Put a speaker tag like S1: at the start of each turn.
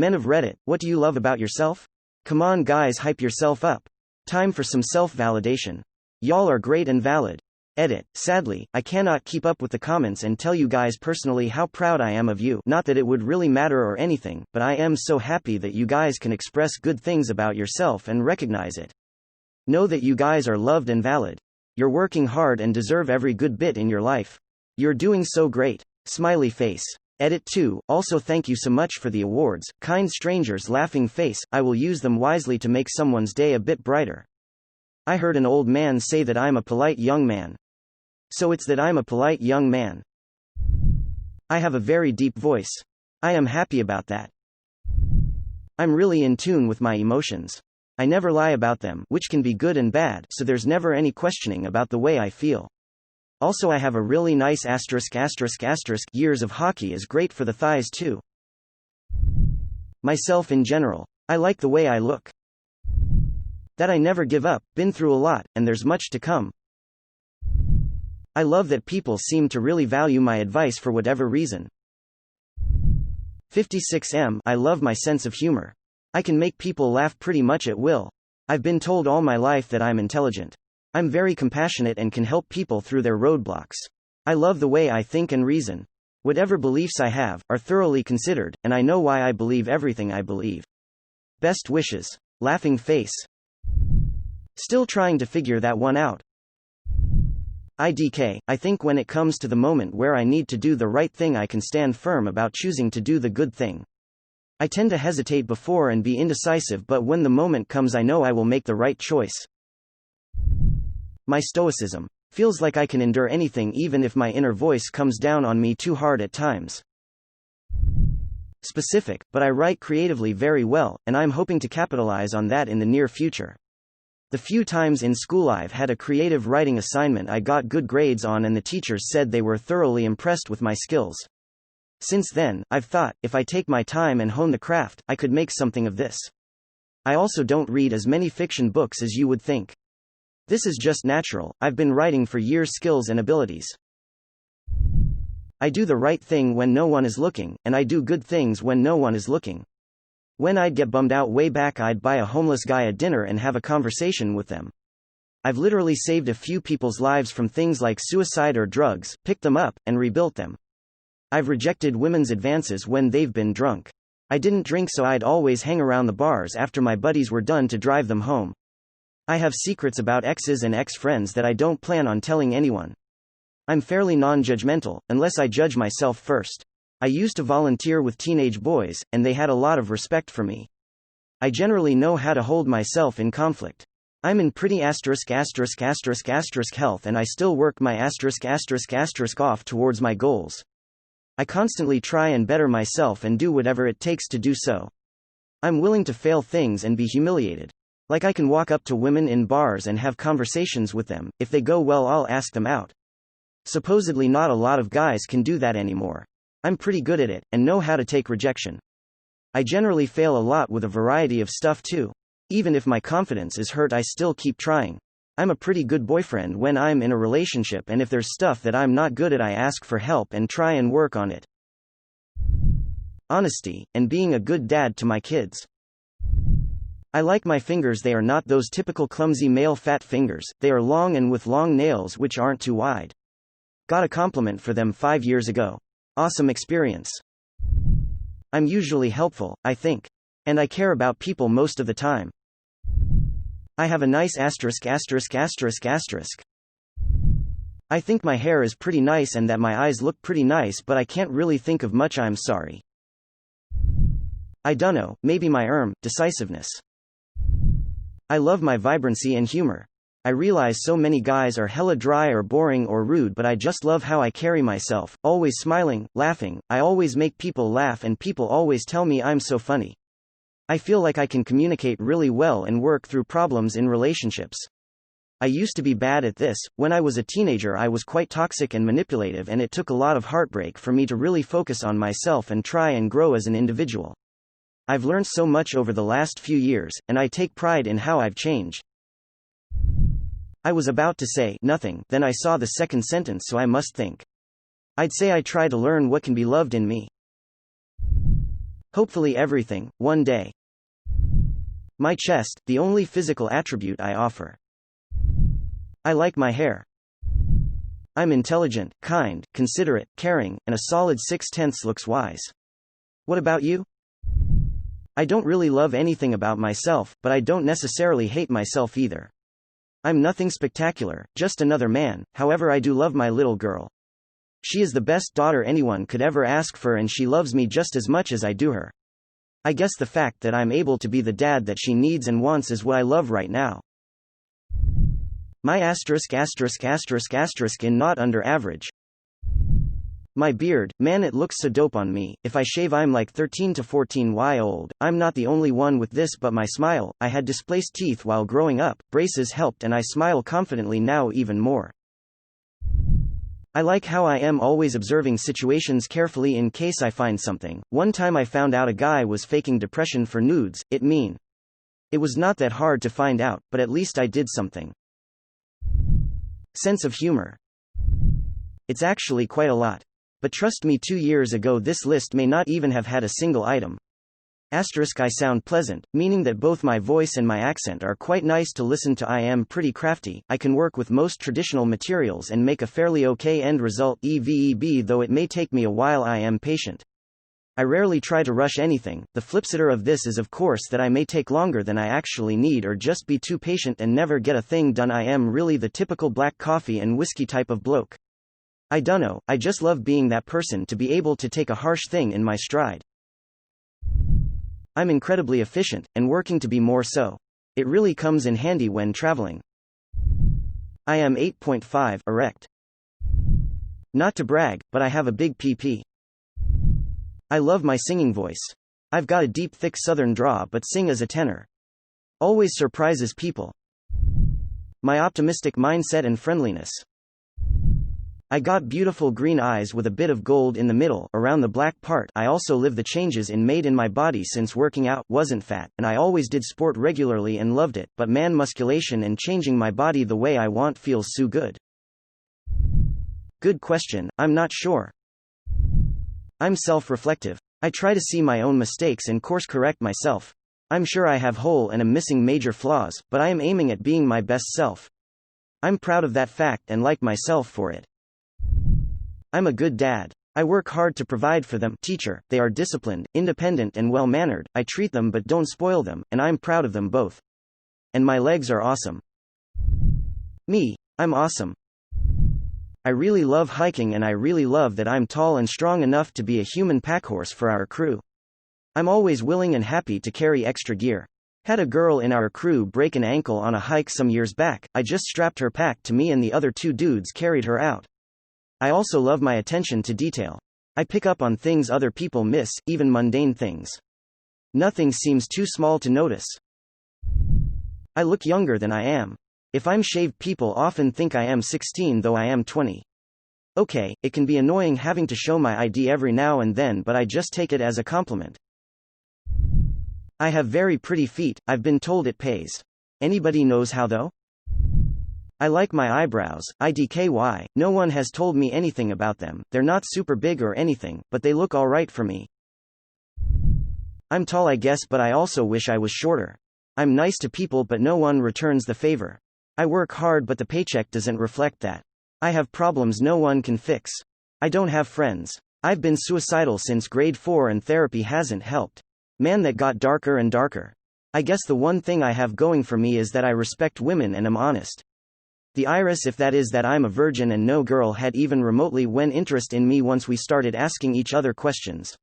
S1: Men of Reddit, what do you love about yourself? Come on guys, hype yourself up. Time for some self-validation. Y'all are great and valid. Edit. Sadly, I cannot keep up with the comments and tell you guys personally how proud I am of you. Not that it would really matter or anything, but I am so happy that you guys can express good things about yourself and recognize it. Know that you guys are loved and valid. You're working hard and deserve every good bit in your life. You're doing so great. Smiley face. Edit 2. Also thank you so much for the awards, kind strangers laughing face. I will use them wisely to make someone's day a bit brighter. I heard an old man say that I'm a polite young man. So it's that I'm a polite young man. I have a very deep voice. I am happy about that. I'm really in tune with my emotions. I never lie about them, which can be good and bad, so there's never any questioning about the way I feel. Also I have a really nice *****. Years of hockey is great for the thighs too. Myself in general. I like the way I look. That I never give up, been through a lot, and there's much to come. I love that people seem to really value my advice for whatever reason. 56M. I love my sense of humor. I can make people laugh pretty much at will. I've been told all my life that I'm intelligent. I'm very compassionate and can help people through their roadblocks. I love the way I think and reason. Whatever beliefs I have are thoroughly considered, and I know why I believe everything I believe. Best wishes. Laughing face. Still trying to figure that one out. IDK. I think when it comes to the moment where I need to do the right thing, I can stand firm about choosing to do the good thing. I tend to hesitate before and be indecisive, but when the moment comes, I know I will make the right choice. My stoicism. Feels like I can endure anything even if my inner voice comes down on me too hard at times. Specific, but I write creatively very well, and I'm hoping to capitalize on that in the near future. The few times in school I've had a creative writing assignment I got good grades on, and the teachers said they were thoroughly impressed with my skills. Since then, I've thought, if I take my time and hone the craft, I could make something of this. I also don't read as many fiction books as you would think. This is just natural. I've been writing for years. Skills and abilities. I do the right thing when no one is looking, and I do good things when no one is looking. When I'd get bummed out way back, I'd buy a homeless guy a dinner and have a conversation with them. I've literally saved a few people's lives from things like suicide or drugs, picked them up, and rebuilt them. I've rejected women's advances when they've been drunk. I didn't drink, so I'd always hang around the bars after my buddies were done to drive them home. I have secrets about exes and ex-friends that I don't plan on telling anyone. I'm fairly non-judgmental, unless I judge myself first. I used to volunteer with teenage boys, and they had a lot of respect for me. I generally know how to hold myself in conflict. I'm in pretty ****** health, and I still work my ***** off towards my goals. I constantly try and better myself and do whatever it takes to do so. I'm willing to fail things and be humiliated. Like I can walk up to women in bars and have conversations with them. If they go well, I'll ask them out. Supposedly not a lot of guys can do that anymore. I'm pretty good at it, and know how to take rejection. I generally fail a lot with a variety of stuff too. Even if my confidence is hurt, I still keep trying. I'm a pretty good boyfriend when I'm in a relationship, and if there's stuff that I'm not good at, I ask for help and try and work on it. Honesty, and being a good dad to my kids. I like my fingers. They are not those typical clumsy male fat fingers. They are long and with long nails which aren't too wide. Got a compliment for them 5 years ago. Awesome experience. I'm usually helpful, I think. And I care about people most of the time. I have a nice ********. I think my hair is pretty nice and that my eyes look pretty nice, but I can't really think of much. I'm sorry. I dunno, maybe my decisiveness. I love my vibrancy and humor. I realize so many guys are hella dry or boring or rude, but I just love how I carry myself, always smiling, laughing. I always make people laugh and people always tell me I'm so funny. I feel like I can communicate really well and work through problems in relationships. I used to be bad at this. When I was a teenager, I was quite toxic and manipulative, and it took a lot of heartbreak for me to really focus on myself and try and grow as an individual. I've learned so much over the last few years, and I take pride in how I've changed. I was about to say nothing, then I saw the second sentence, so I must think. I'd say I try to learn what can be loved in me. Hopefully everything, one day. My chest, the only physical attribute I offer. I like my hair. I'm intelligent, kind, considerate, caring, and a solid 6/10 looks wise. What about you? I don't really love anything about myself, but I don't necessarily hate myself either. I'm nothing spectacular, just another man, however I do love my little girl. She is the best daughter anyone could ever ask for, and she loves me just as much as I do her. I guess the fact that I'm able to be the dad that she needs and wants is what I love right now. My ***** in not under average. My beard, man, it looks so dope on me. If I shave I'm like 13 to 14 years old. I'm not the only one with this, but my smile, I had displaced teeth while growing up, braces helped, and I smile confidently now even more. I like how I am always observing situations carefully in case I find something. One time I found out a guy was faking depression for nudes. It was not that hard to find out, but at least I did something. Sense of humor. It's actually quite a lot. But trust me, 2 years ago this list may not even have had a single item. I sound pleasant, meaning that both my voice and my accent are quite nice to listen to. I am pretty crafty, I can work with most traditional materials and make a fairly okay end result, though it may take me a while. I am patient. I rarely try to rush anything. The flipside of this is of course that I may take longer than I actually need or just be too patient and never get a thing done. I am really the typical black coffee and whiskey type of bloke. I dunno, I just love being that person, to be able to take a harsh thing in my stride. I'm incredibly efficient, and working to be more so. It really comes in handy when traveling. I am 8.5 erect. Not to brag, but I have a big PP. I love my singing voice. I've got a deep thick southern draw but sing as a tenor. Always surprises people. My optimistic mindset and friendliness. I got beautiful green eyes with a bit of gold in the middle, around the black part. I also live the changes made in my body since working out, wasn't fat, and I always did sport regularly and loved it, but man, musculation and changing my body the way I want feels so good. Good question, I'm not sure. I'm self-reflective. I try to see my own mistakes and course correct myself. I'm sure I have whole and am missing major flaws, but I am aiming at being my best self. I'm proud of that fact and like myself for it. I'm a good dad. I work hard to provide for them. Teacher, they are disciplined, independent and well-mannered. I treat them but don't spoil them, and I'm proud of them both. And my legs are awesome. Me, I'm awesome. I really love hiking, and I really love that I'm tall and strong enough to be a human packhorse for our crew. I'm always willing and happy to carry extra gear. Had a girl in our crew break an ankle on a hike some years back. I just strapped her pack to me and the other 2 dudes carried her out. I also love my attention to detail. I pick up on things other people miss, even mundane things. Nothing seems too small to notice. I look younger than I am. If I'm shaved, people often think I am 16 though I am 20. Okay, it can be annoying having to show my ID every now and then, but I just take it as a compliment. I have very pretty feet, I've been told it pays. Anybody knows how though? I like my eyebrows, IDKY, no one has told me anything about them. They're not super big or anything, but they look alright for me. I'm tall I guess, but I also wish I was shorter. I'm nice to people but no one returns the favor. I work hard but the paycheck doesn't reflect that. I have problems no one can fix. I don't have friends. I've been suicidal since grade 4 and therapy hasn't helped. Man, that got darker and darker. I guess the one thing I have going for me is that I respect women and am honest. The iris, if that is that I'm a virgin and no girl had even remotely when interest in me once we started asking each other questions.